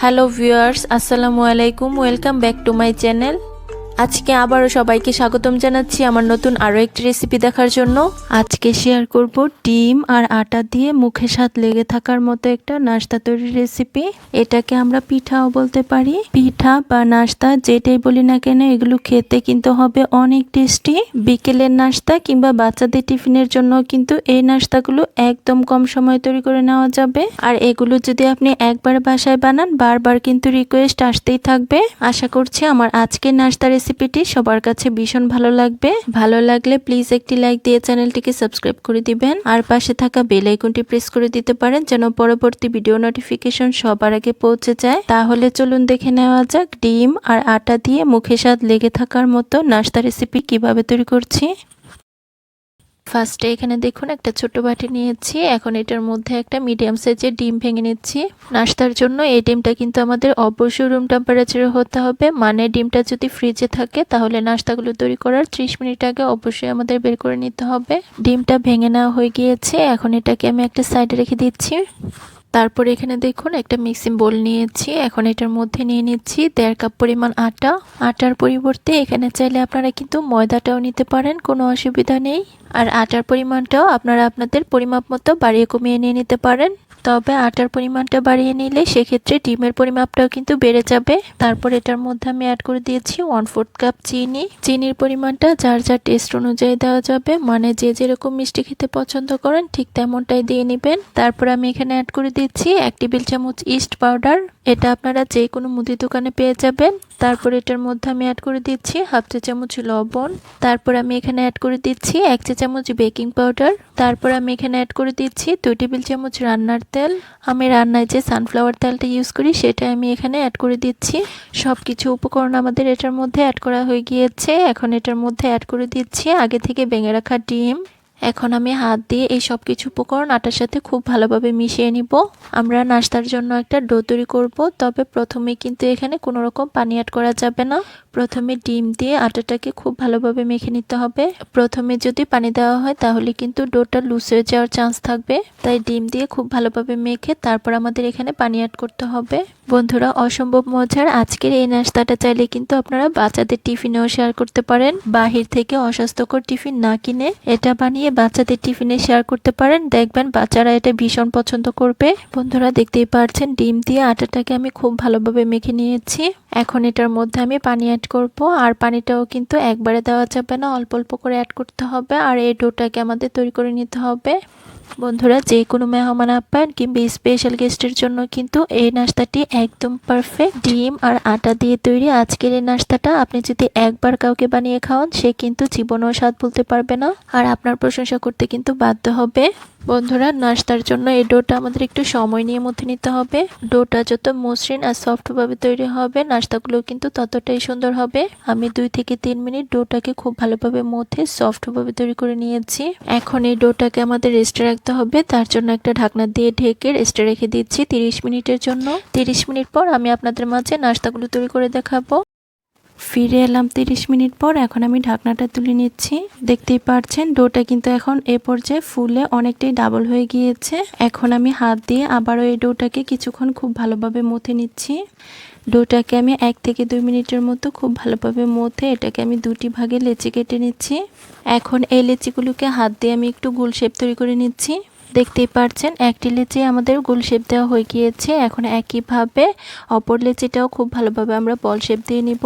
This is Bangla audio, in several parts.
হ্যালো ভিউয়ার্স, আসসালামু আলাইকুম। Welcome back to my channel. আজকে আবারও সবাইকে স্বাগতম জানাচ্ছি আমার নতুন আরও একটি রেসিপি দেখার জন্য। আজকে শেয়ার করব ডিম আর আটা দিয়ে মুখে স্বাদ লেগে থাকার মতো একটা নাস্তা তৈরির রেসিপি। এটাকে আমরা পিঠাও বলতে পারি। পিঠা বা নাস্তা যেটাই বলি না কেন, এগুলো খেতে কিন্তু হবে অনেক টেস্টি। বিকেলের নাস্তা কিংবা বাচ্চাদের টিফিনের জন্য কিন্তু এই নাস্তাগুলো একদম কম সময়ে তৈরি করে নেওয়া যাবে। আর এগুলো যদি আপনি একবার বাসায় বানান, বারবার কিন্তু রিকোয়েস্ট আসতেই থাকবে। আশা করছি আমার আজকের নাস্তা রেসিপিটি সবার কাছে ভীষণ ভালো লাগবে। ভালো লাগলে প্লিজ একটি লাইক দিয়ে চ্যানেলটিকে সাবস্ক্রাইব করে দিবেন, আর পাশে থাকা বেল আইকনটি প্রেস করে দিতে পারেন যেন পরবর্তী ভিডিও নোটিফিকেশন সবার আগে পৌঁছে যায়। তাহলে চলুন দেখে নেওয়া যাক ডিম আর আটা দিয়ে মুখে স্বাদ লেগে থাকার মতো নাস্তা রেসিপি কিভাবে তৈরি করছি। ফার্স্টে এখানে দেখুন একটা ছোট বাটি নিয়েছি। এখন এটার মধ্যে একটা মিডিয়াম সাইজের ডিম ভেঙে নিচ্ছি। নাস্তার জন্য এই ডিমটা কিন্তু আমাদের অবশ্যই রুম টেম্পারেচারে হতে হবে। মানে ডিমটা যদি ফ্রিজে থাকে তাহলে নাস্তাগুলো তৈরি করার 30 মিনিট আগে অবশ্যই আমাদের বের করে নিতে হবে। ডিমটা ভেঙে নেওয়া হয়ে গিয়েছে। এখন এটাকে আমি একটা সাইডে রেখে দিচ্ছি। তারপরে এখানে দেখুন একটা মিক্সিং বোল নিয়েছি। এখন এটার মধ্যে নিয়ে নিচ্ছি 1.5 কাপ পরিমাণ আটা। আটার পরিবর্তে এখানে চাইলে আপনারা কিন্তু ময়দাটাও নিতে পারেন, কোনো অসুবিধা নেই। আর আটার পরিমাণটাও আপনারা আপনাদের পরিমাপ মতো বাড়িয়ে কমিয়ে নিয়ে নিতে পারেন। তবে আটার পরিমাণটা বাড়িয়ে নিলে সেক্ষেত্রে ডিমের পরিমাপটাও কিন্তু বেড়ে যাবে। তারপর এটার মধ্যে আমি অ্যাড করে দিয়েছি 1/4 কাপ চিনি। চিনির পরিমাণটা যার যার টেস্ট অনুযায়ী দেওয়া যাবে, মানে যে যেরকম মিষ্টি খেতে পছন্দ করেন ঠিক তেমনটাই দিয়ে নেবেন। তারপর আমি এখানে অ্যাড করে দিচ্ছি 1 টেবিল চামচ ইস্ট পাউডার। এটা আপনারা যে কোনো মুদি দোকানে পেয়ে যাবেন। তারপর এটার মধ্যে আমি অ্যাড করে দিচ্ছি 1/2 চা চামচ লবণ। তারপর আমি এখানে অ্যাড করে দিচ্ছি 1 চা চামচ বেকিং পাউডার। তারপর আমি এখানে অ্যাড করে দিচ্ছি 2 টেবিল চামচ রান্নার তেল। আমি রান্নায় যে সানফ্লাওয়ার তেলটা ইউজ করি সেটা আমি এখানে অ্যাড করে দিচ্ছি। সবকিছু উপকরণ আমাদের এটার মধ্যে অ্যাড করা হয়ে গিয়েছে। এখন এটার মধ্যে অ্যাড করে দিচ্ছি আগে থেকে ভেঙে রাখা ডিম। এখন আমি হাত দিয়ে এই সব কিছু উপকরণ আটার সাথে খুব ভালোভাবে মিশিয়ে নিব। আমরা নাস্তার জন্য একটা ডো তৈরি করব, তবে প্রথমে কিন্তু এখানে কোনো রকম পানি অ্যাড করা যাবে না। প্রথমে ডিম দিয়ে আটাটাকে খুব ভালোভাবে মেখে নিতে হবে। প্রথমে যদি পানি দেওয়া হয় তাহলে কিন্তু ডোটা লুজ হয়ে যাওয়ার চান্স থাকবে। তাই ডিম দিয়ে খুব ভালোভাবে মেখে তারপর আমাদের এখানে পানি অ্যাড করতে হবে। বন্ধুরা, অসম্ভব মজার আজকের এই নাস্তাটা চাইলে কিন্তু আপনারা বাচ্চাদের টিফিনেও শেয়ার করতে পারেন। বাহির থেকে অস্বাস্থ্যকর টিফিন না কিনে এটা বানিয়ে বাচ্চাদের টিফিনে শেয়ার করতে পারেন। দেখবেন বাচ্চারা এটা ভীষণ পছন্দ করবে। বন্ধুরা, দেখতেই পাচ্ছেন ডিম দিয়ে আটাটাকে আমি খুব ভালোভাবে মেখে নিয়েছি। এখন এটার মধ্যে আমি পানি অ্যাড করব। আর পানিটাও কিন্তু একবারে দেওয়া যাবে না, অল্প অল্প করে অ্যাড করতে হবে। আর এই ডোটাকে আমাদের তৈরি করে নিতে হবে। বন্ধুরা, যে কোনো মেহমান আপ্যায়ন কিংবা স্পেশাল গেস্টের জন্য কিন্তু এই নাস্তাটি একদম পারফেক্ট। ডিম আর আটা দিয়ে তৈরি আজকের এই নাস্তাটা আপনি যদি একবার কাউকে বানিয়ে খাওয়ান, সে কিন্তু জীবনেও স্বাদ বলতে পারবে না, আর আপনার প্রশংসা করতে কিন্তু বাধ্য হবে। বন্ধুরা, নাস্তার জন্য এই ডোটা আমাদের একটু সময় নিয়ে মধ্যে নিতে হবে। ডোটা যত মসৃণ আর সফটভাবে তৈরি হবে, নাস্তাগুলো কিন্তু ততটাই সুন্দর হবে। আমি 2 থেকে 3 মিনিট ডোটাকে খুব ভালোভাবে মধ্যে সফটভাবে তৈরি করে নিয়েছি। এখন এই ডোটাকে আমাদের রেস্টে রাখতে হবে। তার জন্য একটা ঢাকনা দিয়ে ঢেকে রেস্টে রেখে দিচ্ছি 30 মিনিটের জন্য। 30 মিনিট পর আমি আপনাদের মাঝে নাস্তাগুলো তৈরি করে দেখাবো। ফিরে এলাম 30 মিনিট পর। এখন আমি ঢাকনাটা তুলে নিচ্ছি। দেখতেই পাচ্ছেন ডোটা কিন্তু এখন এ পর্যায়ে ফুলে অনেকটাই ডাবল হয়ে গিয়েছে। এখন আমি হাত দিয়ে আবারও এই ডোটাকে কিছুক্ষণ খুব ভালোভাবে মথে নিচ্ছি। ডোটাকে আমি 1 থেকে 2 মিনিটের মতো খুব ভালোভাবে মথে এটাকে আমি 2টি ভাগে লেচি কেটে নিচ্ছি। এখন এই লেচিগুলোকে হাত দিয়ে আমি একটু গোল শেপ তৈরি করে নিচ্ছি। দেখতেই পাচ্ছেন একটি লেচি আমাদের গোল শেপ দেওয়া হয়ে গিয়েছে। এখন একইভাবে অপর লেচিটাও খুব ভালোভাবে আমরা বল শেপ দিয়ে নিব।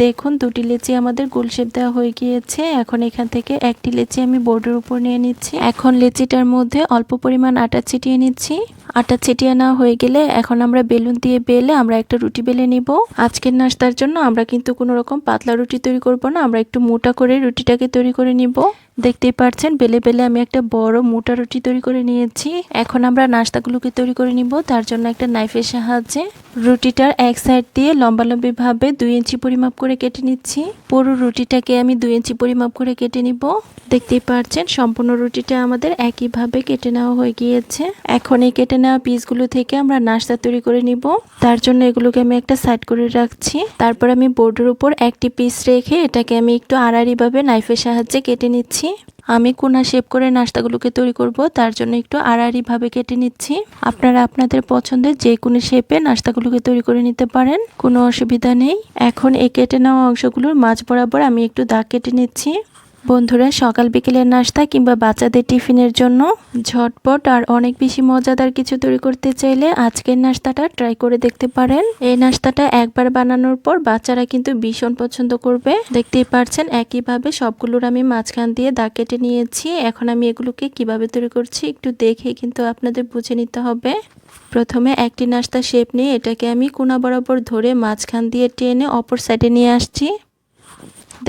দেখুন 2টি লেচি আমাদের গোল শেপ দেওয়া হয়ে গিয়েছে। এখন এখান থেকে একটি লেচি আমি বোর্ডের উপর নিয়ে নিচ্ছি। এখন লেচিটার মধ্যে অল্প পরিমাণ আটা ছিটিয়ে নিচ্ছি। আটা ছিটিয়ে নেওয়া হয়ে গেলে এখন আমরা বেলুন দিয়ে বেলে আমরা একটা রুটি বেলে নিব। আজকের নাস্তার জন্য আমরা কিন্তু কোনো রকম পাতলা রুটি তৈরি করব না, আমরা একটু মোটা করে রুটিটাকে তৈরি করে নিব। দেখতেই পাচ্ছেন বেলে বেলে আমি একটা বড় মোটা রুটি তৈরি করে নিয়েছি। এখন আমরা নাস্তাগুলোকে তৈরি করে নিব। তার জন্য একটা নাইফের সাহায্যে রুটিটার এক সাইড দিয়ে লম্বালম্বি ভাবে 2 ইঞ্চি পরিমাপ করে কেটে নিচ্ছি। পুরো রুটিটাকে আমি 2 ইঞ্চি পরিমাপ করে কেটে নিব। দেখতেই পাচ্ছেন সম্পূর্ণ রুটিটা আমাদের একইভাবে কেটে নেওয়া হয়ে গিয়েছে। এখন এই কেটে নেওয়া পিসগুলো থেকে আমরা নাস্তা তৈরি করে নিব। তার জন্য এগুলোকে আমি একটা সাইড করে রাখছি। তারপর আমি বোর্ডের উপর একটি পিস রেখে এটাকে আমি একটু আড়াআড়ি ভাবে নাইফের সাহায্যে কেটে নিচ্ছি। আমি কোনা শেপ করে নাস্তাগুলোকে তৈরি করব, তার জন্য একটু আড়াআড়ি ভাবে কেটে নিচ্ছি। আপনারা আপনাদের পছন্দের যে কোনো শেপে নাস্তাগুলোকে তৈরি করে নিতে পারেন, কোনো অসুবিধা নেই। এখন এই কেটে নেওয়া অংশগুলোর মাঝ বরাবর আমি একটু দাগ কেটে নিচ্ছি। বন্ধুরা, সকাল বিকেলের নাস্তা কিংবা বাচ্চাদের টিফিনের জন্য ঝটপট আর অনেক বেশি মজাদার কিছু তৈরি করতে চাইলে আজকের নাস্তাটা ট্রাই করে দেখতে পারেন। এই নাস্তাটা একবার বানানোর পর বাচ্চারা কিন্তু ভীষণ পছন্দ করবে। দেখতেই পাচ্ছেন একইভাবে সবগুলোর আমি মাঝখান দিয়ে দাগ কেটে নিয়েছি। এখন আমি এগুলোকে কিভাবে তৈরি করছি একটু দেখে কিন্তু আপনাদের বুঝে নিতে হবে। প্রথমে একটি নাস্তা শেপ নিয়ে এটাকে আমি কোনা বরাবর ধরে মাঝখান দিয়ে টেনে অপর সাইডে নিয়ে আসছি।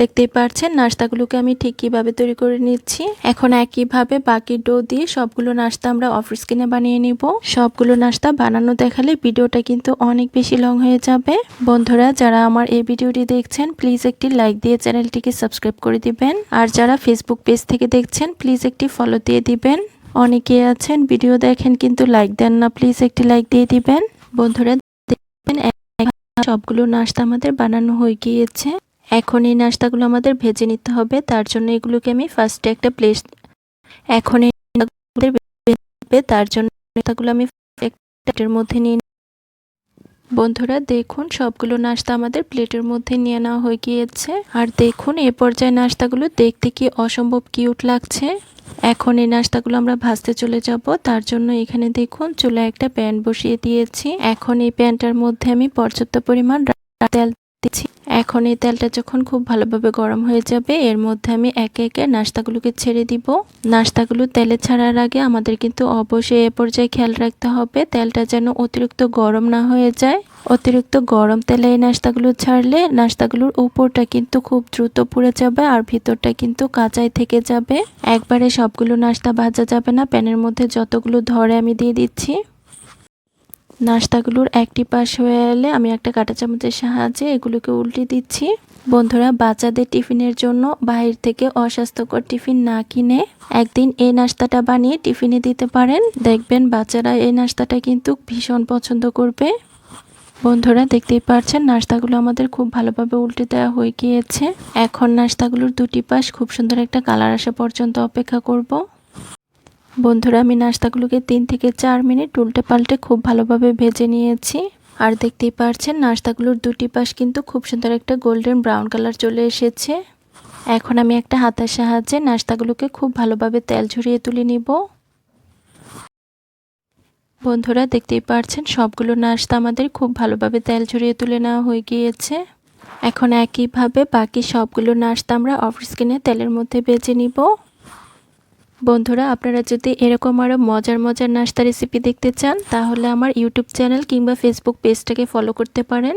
দেখতেই পাচ্ছেন নাস্তাগুলোকে আমি ঠিক কিভাবে তৈরি করে নিচ্ছি। এখন একইভাবে বাকি ডো দিয়ে সবগুলো নাস্তা আমরা অফ স্ক্রিনে বানিয়ে নিব। সবগুলো নাস্তা বানানো দেখালে ভিডিওটা কিন্তু অনেক বেশি লং হয়ে যাবে। বন্ধুরা, যারা আমার এই ভিডিওটি দেখছেন প্লিজ একটি লাইক দিয়ে চ্যানেলটিকে সাবস্ক্রাইব করে দিবেন। আর যারা ফেসবুক পেজ থেকে দেখছেন প্লিজ একটি ফলো দিয়ে দিবেন। অনেকে আছেন ভিডিও দেখেন কিন্তু লাইক দেন না, প্লিজ একটি লাইক দিয়ে দিবেন। বন্ধুরা, দেখবেন সবগুলো নাস্তা আমাদের বানানো হয়ে গিয়েছে। এখন এই নাস্তাগুলো আমাদের ভেজে নিতে হবে, তার জন্য এগুলোকে আমি ফার্স্টে একটা প্লেট এখন এই তার জন্য নাস্তাগুলো আমি একটা প্লেটের মধ্যে নিয়ে। বন্ধুরা দেখুন, সবগুলো নাস্তা আমাদের প্লেটের মধ্যে নিয়ে নেওয়া হয়ে গিয়েছে। আর দেখুন এই পর্যায়ে নাস্তাগুলো দেখতে কি অসম্ভব কিউট লাগছে। এখন এই নাস্তাগুলো আমরা ভাজতে চলে যাব, তার জন্য এখানে দেখুন চুলায় একটা প্যান বসিয়ে দিয়েছি। এখন এই প্যানটার মধ্যে আমি পর্যাপ্ত পরিমাণ তেল দিচ্ছি। এখন এই তেলটা যখন খুব ভালোভাবে গরম হয়ে যাবে এর মধ্যে আমি একে একে নাস্তাগুলোকে ছেড়ে দিব। নাস্তাগুলো তেলে ছাড়ার আগে আমাদের কিন্তু অবশ্যই এ পর্যায়ে খেয়াল রাখতে হবে তেলটা যেন অতিরিক্ত গরম না হয়ে যায়। অতিরিক্ত গরম তেলে এই নাস্তাগুলো ছাড়লে নাস্তাগুলোর উপরটা কিন্তু খুব দ্রুত পুড়ে যাবে আর ভিতরটা কিন্তু কাঁচাই থেকে যাবে। একবারে সবগুলো নাস্তা ভাজা যাবে না, প্যানের মধ্যে যতগুলো ধরে আমি দিয়ে দিচ্ছি। নাস্তাগুলোর একটি পাশ হয়ে এলে আমি একটা কাঁটা চামচের সাহায্যে এগুলোকে উল্টে দিচ্ছি। বন্ধুরা, বাচ্চাদের টিফিনের জন্য বাইরে থেকে অস্বাস্থ্যকর টিফিন না কিনে একদিন এই নাস্তাটা বানিয়ে টিফিনে দিতে পারেন। দেখবেন বাচ্চারা এই নাস্তাটা কিন্তু ভীষণ পছন্দ করবে। বন্ধুরা, দেখতেই পাচ্ছেন নাস্তাগুলো আমাদের খুব ভালোভাবে উল্টে দেওয়া হয়ে গিয়েছে। এখন নাস্তাগুলোর দুটি পাশ খুব সুন্দর একটা কালার আসা পর্যন্ত অপেক্ষা করব। বন্ধুরা, আমি নাস্তাগুলোকে 3 থেকে 4 মিনিট উল্টে পাল্টে খুব ভালোভাবে ভেজে নিয়েছি। আর দেখতেই পাচ্ছেন নাস্তাগুলোর দুটি পাশ কিন্তু খুব সুন্দর একটা গোল্ডেন ব্রাউন কালার চলে এসেছে। এখন আমি একটা হাতার সাহায্যে নাস্তাগুলোকে খুব ভালোভাবে তেল ঝরিয়ে তুলে নিব। বন্ধুরা, দেখতেই পাচ্ছেন সবগুলো নাস্তা আমাদের খুব ভালোভাবে তেল ঝরিয়ে তুলে নেওয়া হয়ে গিয়েছে। এখন একইভাবে বাকি সবগুলো নাস্তা আমরা অফ স্ক্রিনে তেলের মধ্যে ভেজে নিব। বন্ধুরা, আপনারা যদি এরকম আরও মজার মজার নাস্তা রেসিপি দেখতে চান তাহলে আমার ইউটিউব চ্যানেল কিংবা ফেসবুক পেজটাকে ফলো করতে পারেন।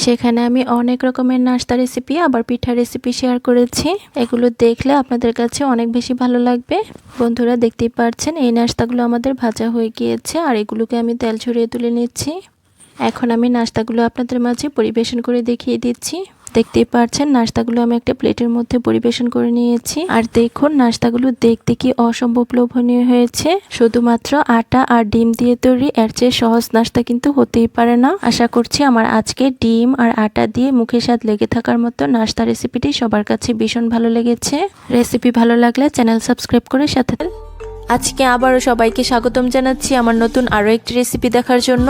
সেখানে আমি অনেক রকমের নাস্তা রেসিপি আবার পিঠা রেসিপি শেয়ার করেছি। এগুলো দেখলে আপনাদের কাছে অনেক বেশি ভালো লাগবে। বন্ধুরা, দেখতেই পাচ্ছেন এই নাস্তাগুলো আমাদের ভাজা হয়ে গিয়েছে আর এগুলোকে আমি তেল ছড়িয়ে তুলে নিচ্ছি। এখন আমি নাস্তাগুলো আপনাদের মাঝে পরিবেশন করে দেখিয়ে দিচ্ছি। দেখতেই পাচ্ছেন নাস্তাগুলো আমি একটা প্লেটের মধ্যে পরিবেশন করে নিয়েছি। আর দেখুন নাস্তাগুলো দেখতে কি অসম্ভব লোভনীয় হয়েছে। শুধুমাত্র আটা আর ডিম দিয়ে তৈরি, এর চেয়ে সহজ নাস্তা কিন্তু হতেই পারে না। আশা করছি আমার আজকে ডিম আর আটা দিয়ে মুখে স্বাদ লেগে থাকার মতো নাস্তা রেসিপিটি সবার কাছে ভীষণ ভালো লেগেছে। রেসিপি ভালো লাগলে চ্যানেল সাবস্ক্রাইব করে সাথে। আজকে আবারও সবাইকে স্বাগতম জানাচ্ছি আমার নতুন আরও একটি রেসিপি দেখার জন্য।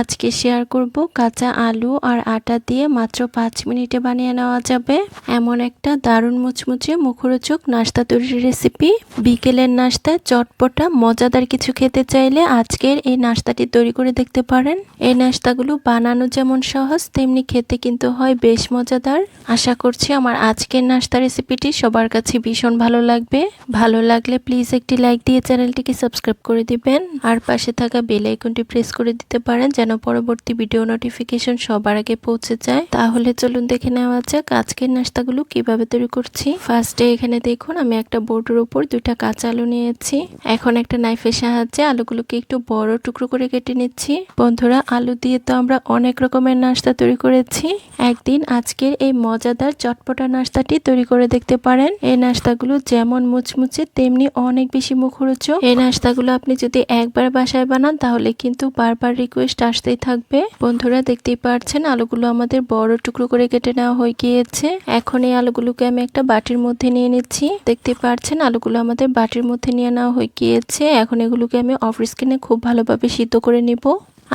আজকে শেয়ার করব কাঁচা আলু আর আটা দিয়ে মাত্র 5 মিনিটে বানিয়ে নেওয়া যাবে এমন একটা দারুণ মুচমুচে মুখরোচক নাস্তা তৈরির রেসিপি। বিকেলের নাস্তায় চটপটা মজাদার কিছু খেতে চাইলে আজকের এই নাস্তাটি তৈরি করে দেখতে পারেন। এই নাস্তাগুলো বানানো যেমন সহজ তেমনি খেতে কিন্তু হয় বেশ মজাদার। আশা করছি আমার আজকের নাস্তা রেসিপিটি সবার কাছে ভীষণ ভালো লাগবে। ভালো লাগলে প্লিজ একটি লাইক দিয়ে চ্যানেলটিকে সাবস্ক্রাইব করে দিবেন আর পাশে থাকা বেল আইকনটি প্রেস করে দিতে পারেন যেন পরবর্তী ভিডিও নোটিফিকেশন সবার আগে পৌঁছে যায়। তাহলে চলুন দেখে নেওয়া যাক আজকের নাস্তাগুলো কিভাবে তৈরি করছি। ফার্স্টে এখানে দেখুন আমি একটা বোর্ডের উপর 2টা কাঁচা আলু নিয়েছি। এখন একটা নাইফের সাহায্যে আলুগুলোকে একটু বড় টুকরো করে কেটে নিচ্ছি। বন্ধুরা, আলু দিয়ে তো আমরা অনেক রকমের নাস্তা তৈরি করেছি। একদিন আজকের এই মজাদার চটপটা নাস্তাটি তৈরি করে দেখতে পারেন। এই নাস্তাগুলো যেমন মুচমুচে তেমনি অনেক বেশি মুখরোচক। এই নাস্তাগুলো আপনি যদি একবার বাসায় বানান তাহলে কিন্তু বারবার রিকোয়েস্ট আসতেই থাকবে। বন্ধুরা দেখতেই পাচ্ছেন আলুগুলো আমাদের বড় টুকরো করে কেটে নেওয়া হয়ে গিয়েছে। এখন এই আলুগুলোকে আমি একটা বাটির মধ্যে নিয়ে নিচ্ছি। দেখতে পাচ্ছেন আলুগুলো আমাদের বাটির মধ্যে নিয়ে নেওয়া হয়ে গিয়েছে। এখন এগুলোকে আমি অফ স্ক্রিনে খুব ভালোভাবে সিদ্ধ করে নিব।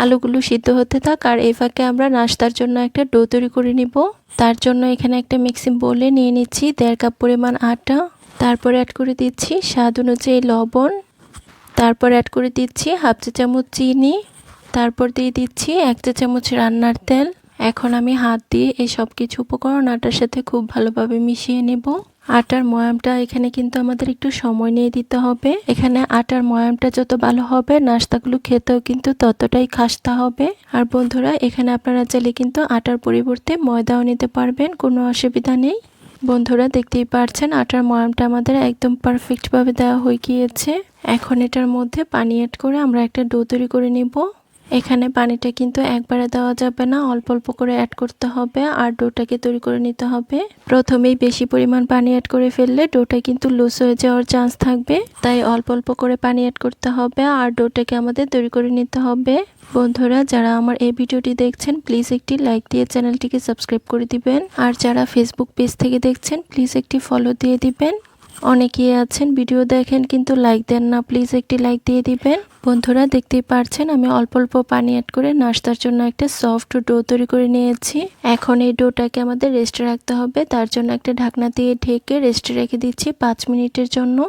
আলুগুলো সিদ্ধ হতে থাক আর এই ফাঁকে আমরা নাস্তার জন্য একটা ডো তৈরি করে নিব। তার জন্য এখানে একটা মিক্সিং বোলে নিয়ে নিচ্ছি 1.5 কাপ পরিমাণ আটা। তারপরে অ্যাড করে দিচ্ছি স্বাদ অনুযায়ী লবণ। তারপর অ্যাড করে দিচ্ছি হাফ চা চামচ চিনি। তারপর দিয়ে দিচ্ছি 1 চা চামচ রান্নার তেল। এখন আমি হাত দিয়ে এই সব কিছু উপকরণ আটার সাথে খুব ভালোভাবে মিশিয়ে নেব। আটার ময়ামটা এখানে কিন্তু আমাদের একটু সময় নিয়ে দিতে হবে। এখানে আটার ময়ামটা যত ভালো হবে নাস্তাগুলো খেতেও কিন্তু ততটাই খাস্তা হবে। আর বন্ধুরা এখানে আপনারা চাইলে কিন্তু আটার পরিবর্তে ময়দাও নিতে পারবেন, কোনো অসুবিধা নেই। বন্ধুরা দেখতেই পাচ্ছেন আটার ময়ামটা আমাদের একদম পারফেক্টভাবে দেওয়া হয়ে গিয়েছে। এখন এটার মধ্যে পানি অ্যাড করে আমরা একটা ডো তৈরি করে নিব। এখানে পানিটা কিন্তু একবারে দেওয়া যাবে না, অল্প অল্প করে অ্যাড করতে হবে আর ডোটাকে তৈরি করে নিতে হবে। প্রথমেই বেশি পরিমাণ পানি অ্যাড করে ফেললে ডোটা কিন্তু লুজ হয়ে যাওয়ার চান্স থাকবে, তাই অল্প অল্প করে পানি অ্যাড করতে হবে আর ডোটাকে আমাদের তৈরি করে নিতে হবে। বন্ধুরা যারা আমার এই ভিডিওটি দেখছেন প্লিজ একটি লাইক দিয়ে চ্যানেলটিকে সাবস্ক্রাইব করে দিবেন। আর যারা ফেসবুক পেজ থেকে দেখছেন প্লিজ একটি ফলো দিয়ে দিবেন। অনেকেই আছেন ভিডিও দেখেন কিন্তু লাইক দেন না, প্লিজ একটি লাইক দিয়ে দিবেন। বন্ধুরা দেখতেই পাচ্ছেন আমি অল্প অল্প পানি অ্যাড করে নাস্তার জন্য একটা সফট ডো তৈরি করে নিয়েছি। এখন এই ডোটাকে আমাদের রেস্টে রাখতে হবে, তার জন্য একটা ঢাকনা দিয়ে ঢেকে রেস্টে রেখে দিচ্ছি 5 মিনিটের জন্য।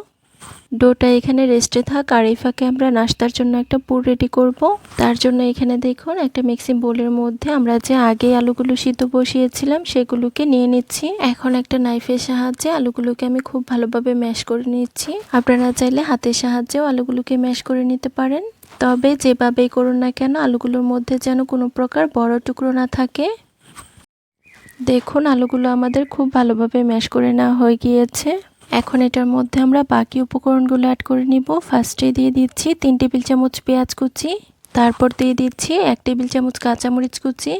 ডোটা এখানে রেস্টে থাক আর এই ফাঁকে আমরা নাস্তার জন্য একটা পুর রেডি করব। তার জন্য এখানে দেখুন একটা মিক্সিং বোলের মধ্যে আমরা যে আগে আলুগুলো সিদ্ধ বসিয়েছিলাম সেগুলোকে নিয়ে নিচ্ছি। এখন একটা নাইফের সাহায্যে আলুগুলোকে আমি খুব ভালোভাবে ম্যাশ করে নিচ্ছি। আপনারা চাইলে হাতের সাহায্যেও আলুগুলোকে ম্যাশ করে নিতে পারেন, তবে যেভাবেই করুন না কেন আলুগুলোর মধ্যে যেন কোনো প্রকার বড় টুকরো না থাকে। দেখুন আলুগুলো আমাদের খুব ভালোভাবে ম্যাশ করে নেওয়া হয়ে গিয়েছে। এখন এটার মধ্যে আমরা বাকি উপকরণগুলো অ্যাড করে নিব। ফার্স্টে দিয়ে দিচ্ছি 3 টেবিল চামচ পেঁয়াজ কুচি। তারপর দিয়ে দিচ্ছি 1 টেবিল চামচ কাঁচামরিচ কুচি।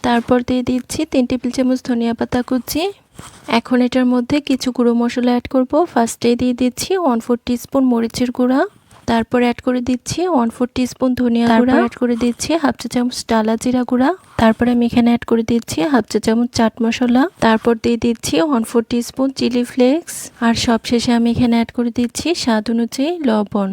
তারপর দিয়ে দিচ্ছি 3 টেবিল চামচ ধনিয়া পাতা কুচি। এখন এটার মধ্যে কিছু গুঁড়ো মশলা অ্যাড করব। ফার্স্টে দিয়ে দিচ্ছি 1/4 টিস্পুন মরিচের গুঁড়া। তারপর অ্যাড করে দিচ্ছি 1/4 টিস্পুন ধনিয়া গুঁড়া। অ্যাড করে দিচ্ছি হাফ চা চামচ ডালা জিরা গুঁড়া। তারপরে আমি এখানে অ্যাড করে দিচ্ছি হাফ চা চামচ চাট মশলা। তারপর দিয়ে দিচ্ছি 1/4 টিস্পুন চিলি ফ্লেক্স। আর সবশেষে আমি এখানে অ্যাড করে দিচ্ছি স্বাদ অনুযায়ী লবণ।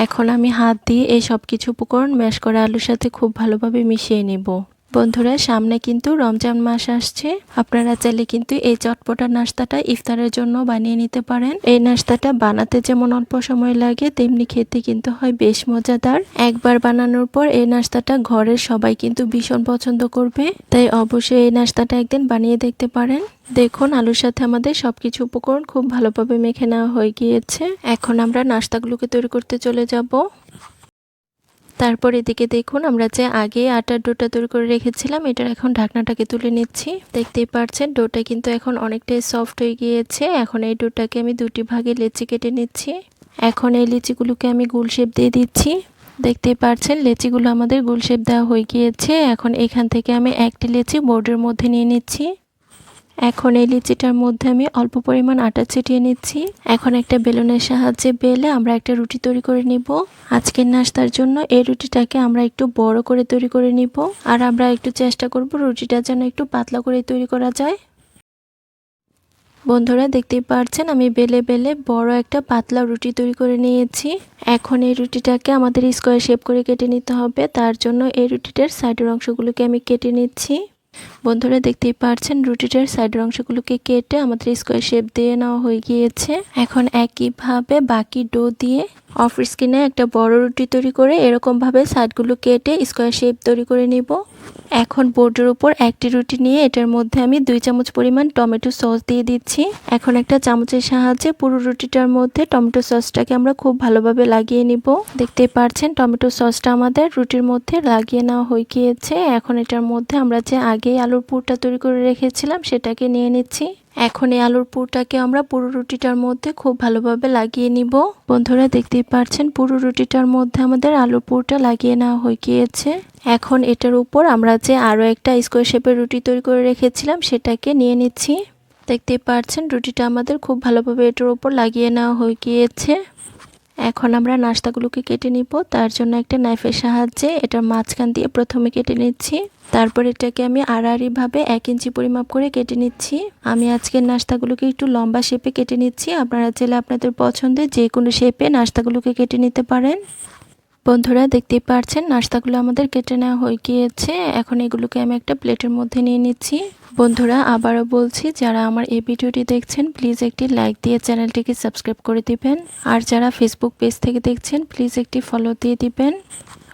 এখন আমি হাত দিয়ে এই সব কিছু উপকরণ ম্যাশ করা আলুর সাথে খুব ভালোভাবে মিশিয়ে নেব। বন্ধুরা সামনে কিন্তু রমজান মাস আসছে, আপনারা চাইলে কিন্তু এই চটপটা নাস্তাটা ইফতারের জন্য বানিয়ে নিতে পারেন। এই নাস্তাটা বানাতে যেমন অল্প সময় লাগে তেমনি খেতে কিন্তু হয় বেশ মজাদার। একবার বানানোর পর এই নাস্তাটা ঘরের সবাই কিন্তু ভীষণ পছন্দ করবে, তাই অবশ্যই এই নাস্তাটা একদিন বানিয়ে দেখতে পারেন। দেখুন আলুর সাথে আমাদের সবকিছু উপকরণ খুব ভালোভাবে মেখে নেওয়া হয়ে গিয়েছে। এখন আমরা নাস্তাগুলোকে তৈরি করতে চলে যাব। তারপর এদিকে দেখুন আমরা যে আগে আটার ডোটা তৈরি করে রেখেছিলাম এটার এখন ঢাকনাটাকে তুলে নিচ্ছি। দেখতেই পাচ্ছেন ডোটা কিন্তু এখন অনেকটাই সফট হয়ে গিয়েছে। এখন এই ডোটাকে আমি দুটি ভাগে লেচি কেটে নিচ্ছি। এখন এই লিচিগুলোকে আমি গোল শেপ দিয়ে দিচ্ছি। দেখতেই পাচ্ছেন লেচিগুলো আমাদের গোল শেপ দেওয়া হয়ে গিয়েছে। এখন এখান থেকে আমি একটি লেচি বোর্ডের মধ্যে নিয়ে নিচ্ছি। এখন এই লিচিটার মধ্যে আমি অল্প পরিমাণ আটা ছিটিয়ে নিচ্ছি। এখন একটা বেলুনের সাহায্যে বেলে আমরা একটা রুটি তৈরি করে নিব। আজকের নাস্তার জন্য এই রুটিটাকে আমরা একটু বড় করে তৈরি করে নিব আর আমরা একটু চেষ্টা করব রুটিটা যেন একটু পাতলা করে তৈরি করা যায়। বন্ধুরা দেখতেই পাচ্ছেন আমি বেলে বেলে বড় একটা পাতলা রুটি তৈরি করে নিয়েছি। এখন এই রুটিটাকে আমাদের স্কোয়ার শেপ করে কেটে নিতে হবে, তার জন্য এই রুটিটার সাইডের অংশগুলোকে আমি কেটে নিচ্ছি। বন্ধুরা দেখতেই পাচ্ছেন রুটিটার সাইডের অংশগুলোকে কেটে আমাদের স্কোয়ার শেপ দিয়ে নেওয়া হয়ে গিয়েছে। এখন একইভাবে বাকি ডো দিয়ে অফ স্ক্রিনে একটা বড় রুটি তৈরি করে এরকম ভাবে সাইডগুলো কেটে স্কোয়ার শেপ তৈরি করে নিব। এখন বোর্ডের উপর একটি রুটি নিয়ে এটার মধ্যে আমি 2 চামচ পরিমাণ টমেটো সস দিয়ে দিচ্ছি। এখন একটা চামচের সাহায্যে পুরো রুটিটার মধ্যে টমেটো সসটাকে আমরা খুব ভালোভাবে লাগিয়ে নিব। দেখতেই পাচ্ছেন টমেটো সসটা আমাদের রুটির মধ্যে লাগিয়ে নেওয়া হয়ে গিয়েছে। এখন এটার মধ্যে আমরা যে আগে আলুর পুরটা তৈরি করে রেখেছিলাম সেটাকে নিয়ে নিচ্ছি। এখন এই আলুর পুরটাকে আমরা পুরো রুটিটার মধ্যে খুব ভালোভাবে লাগিয়ে নিব। বন্ধুরা দেখতেই পাচ্ছেন পুরো রুটিটার মধ্যে আমাদের আলুর পুরটা লাগিয়ে নেওয়া হয়ে গিয়েছে। এখন এটার উপর আমরা যে আরো একটা স্কোয়ার শেপের রুটি তৈরি করে রেখেছিলাম সেটাকে নিয়ে নিচ্ছি। দেখতেই পাচ্ছেন রুটিটা আমাদের খুব ভালোভাবে এটার উপর লাগিয়ে নেওয়া হয়ে গিয়েছে। এখন আমরা নাস্তাগুলোকে কেটে নিব। তার জন্য একটা নাইফের সাহায্যে এটার মাঝখান দিয়ে প্রথমে কেটে নিচ্ছি। তারপর এটাকে আমি আড়াআড়িভাবে 1 ইঞ্চি পরিমাপ করে কেটে নিচ্ছি। আমি আজকের নাস্তাগুলোকে একটু লম্বা শেপে কেটে নিচ্ছি। আপনারা চাইলে আপনাদের পছন্দের যে কোনো শেপে নাস্তাগুলোকে কেটে নিতে পারেন। বন্ধুরা দেখতেই পারছেন নাস্তাগুলো আমাদের কেটে নেওয়া হয়ে গিয়েছে। এখন এগুলোকে আমি একটা প্লেটের মধ্যে নিয়ে নিচ্ছি। বন্ধুরা আবারও বলছি, যারা আমার এই ভিডিওটি দেখছেন প্লিজ একটি লাইক দিয়ে চ্যানেলটিকে সাবস্ক্রাইব করে দিবেন। আর যারা ফেসবুক পেজ থেকে দেখছেন প্লিজ একটি ফলো দিয়ে দিবেন।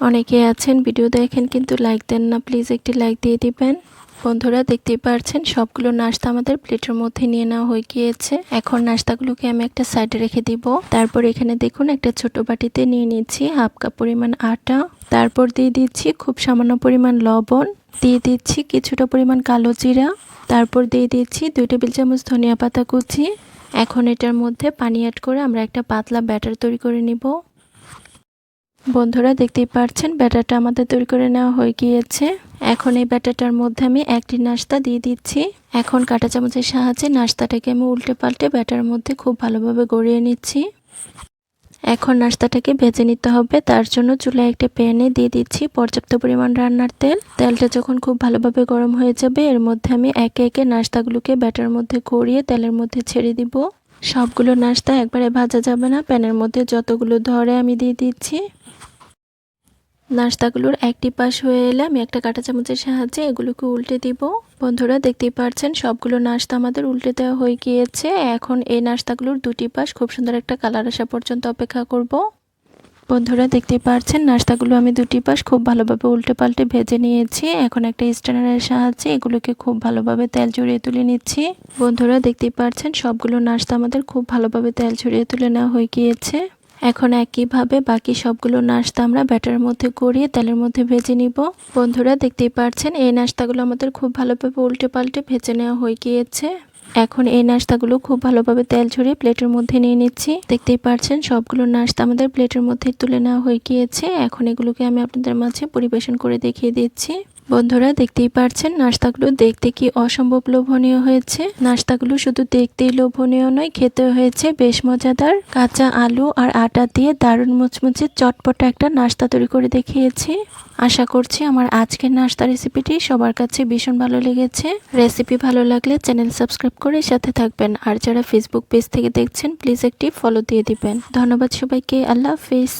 অনেকে আছেন ভিডিও দেখেন কিন্তু লাইক দেন না, প্লিজ একটি লাইক দিয়ে দিবেন। বন্ধুরা দেখতেই পারছেন সবগুলো নাস্তা আমাদের প্লেটের মধ্যে নিয়ে নেওয়া হয়ে গিয়েছে। এখন নাস্তাগুলোকে আমি একটা সাইডে রেখে দিব। তারপর এখানে দেখুন একটা ছোট বাটিতে নিয়ে নিচ্ছি হাফ কাপ পরিমাণ আটা। তারপর দিয়ে দিচ্ছি খুব সামান্য পরিমাণ লবণ, দিয়ে দিচ্ছি কিছুটা পরিমাণ কালো জিরা, তারপর দিয়ে দিচ্ছি 2 টেবিল চামচ ধনিয়া পাতা কুচি। এখন এটার মধ্যে পানি অ্যাড করে আমরা একটা পাতলা ব্যাটার তৈরি করে নিব। বন্ধুরা দেখতেই পারছেন ব্যাটারটা আমাদের তৈরি করে নেওয়া হয়ে গিয়েছে। এখন এই ব্যাটারটার মধ্যে আমি একটি নাস্তা দিয়ে দিচ্ছি। এখন কাঁটা চামচের সাহায্যে নাস্তাটাকে আমি উল্টে পাল্টে ব্যাটারের মধ্যে খুব ভালোভাবে গড়িয়ে নিচ্ছি। এখন নাস্তাটাকে ভেজে নিতে হবে। তার জন্য চুলায় একটা প্যানে দিয়ে দিচ্ছি পর্যাপ্ত পরিমাণ রান্নার তেল। তেলটা যখন খুব ভালোভাবে গরম হয়ে যাবে এর মধ্যে আমি একে একে নাস্তাগুলোকে ব্যাটারের মধ্যে গড়িয়ে তেলের মধ্যে ছেড়ে দিব। সবগুলো নাস্তা একবারে ভাজা যাবে না, প্যানের মধ্যে যতগুলো ধরে আমি দিয়ে দিচ্ছি। নাস্তাগুলোর একটি পাশ হয়ে এলে আমি একটা কাঁটা চামচের সাহায্যে এগুলোকে উল্টে দিব। বন্ধুরা দেখতেই পারছেন সবগুলো নাস্তা আমাদের উল্টে দেওয়া হয়ে গিয়েছে। এখন এই নাস্তাগুলোর দুটি পাশ খুব সুন্দর একটা কালার আসা পর্যন্ত অপেক্ষা করব। বন্ধুরা দেখতেই পারছেন নাস্তাগুলো আমি দুটি পাশ খুব ভালোভাবে উল্টে পাল্টে ভেজে নিয়েছি। এখন একটা স্ট্যান্ডারের সাহায্যে এগুলোকে খুব ভালোভাবে তেল ঝরিয়ে তুলে নিচ্ছি। বন্ধুরা দেখতেই পারছেন সবগুলো নাস্তা আমাদের খুব ভালোভাবে তেল ঝরিয়ে তুলে নেওয়া হয়ে গিয়েছে। এখন একইভাবে বাকি সবগুলো নাস্তা আমরা ব্যাটারের মধ্যে গড়িয়ে তেলের মধ্যে ভেজে নিব। বন্ধুরা দেখতেই পারছেন এই নাস্তাগুলো আমাদের খুব ভালোভাবে উল্টে পাল্টে ভেজে নেওয়া হয়ে গিয়েছে। এখন এই নাস্তাগুলো খুব ভালোভাবে তেল ঝরিয়ে প্লেটের মধ্যে নিয়ে নিচ্ছি। দেখতেই পারছেন সবগুলো নাস্তা আমাদের প্লেটের মধ্যে তুলে নেওয়া হয়ে গিয়েছে। এখন এগুলোকে আমি আপনাদের মাঝে পরিবেশন করে দেখিয়ে দিচ্ছি। বন্ধুরা দেখতেই পারছেন নাস্তাগুলো দেখতে কি অসম্ভব লোভনীয় হয়েছে। নাস্তাগুলো শুধু দেখতেই লোভনীয় নয়, খেতেও হয়েছে বেশ মজাদার। কাঁচা আলু আর আটা দিয়ে দারুণ মুচমুচে চটপটা একটা নাস্তা তৈরি করে দেখিয়েছি। আশা করছি আমার আজকের নাস্তা রেসিপিটি সবার কাছে ভীষণ ভালো লেগেছে। রেসিপি ভালো লাগলে চ্যানেল সাবস্ক্রাইব করে সাথে থাকবেন। আর যারা ফেসবুক পেজ থেকে দেখছেন প্লিজ একটি ফলো দিয়ে দিবেন। ধন্যবাদ সবাইকে। আল্লাহ হাফিজ।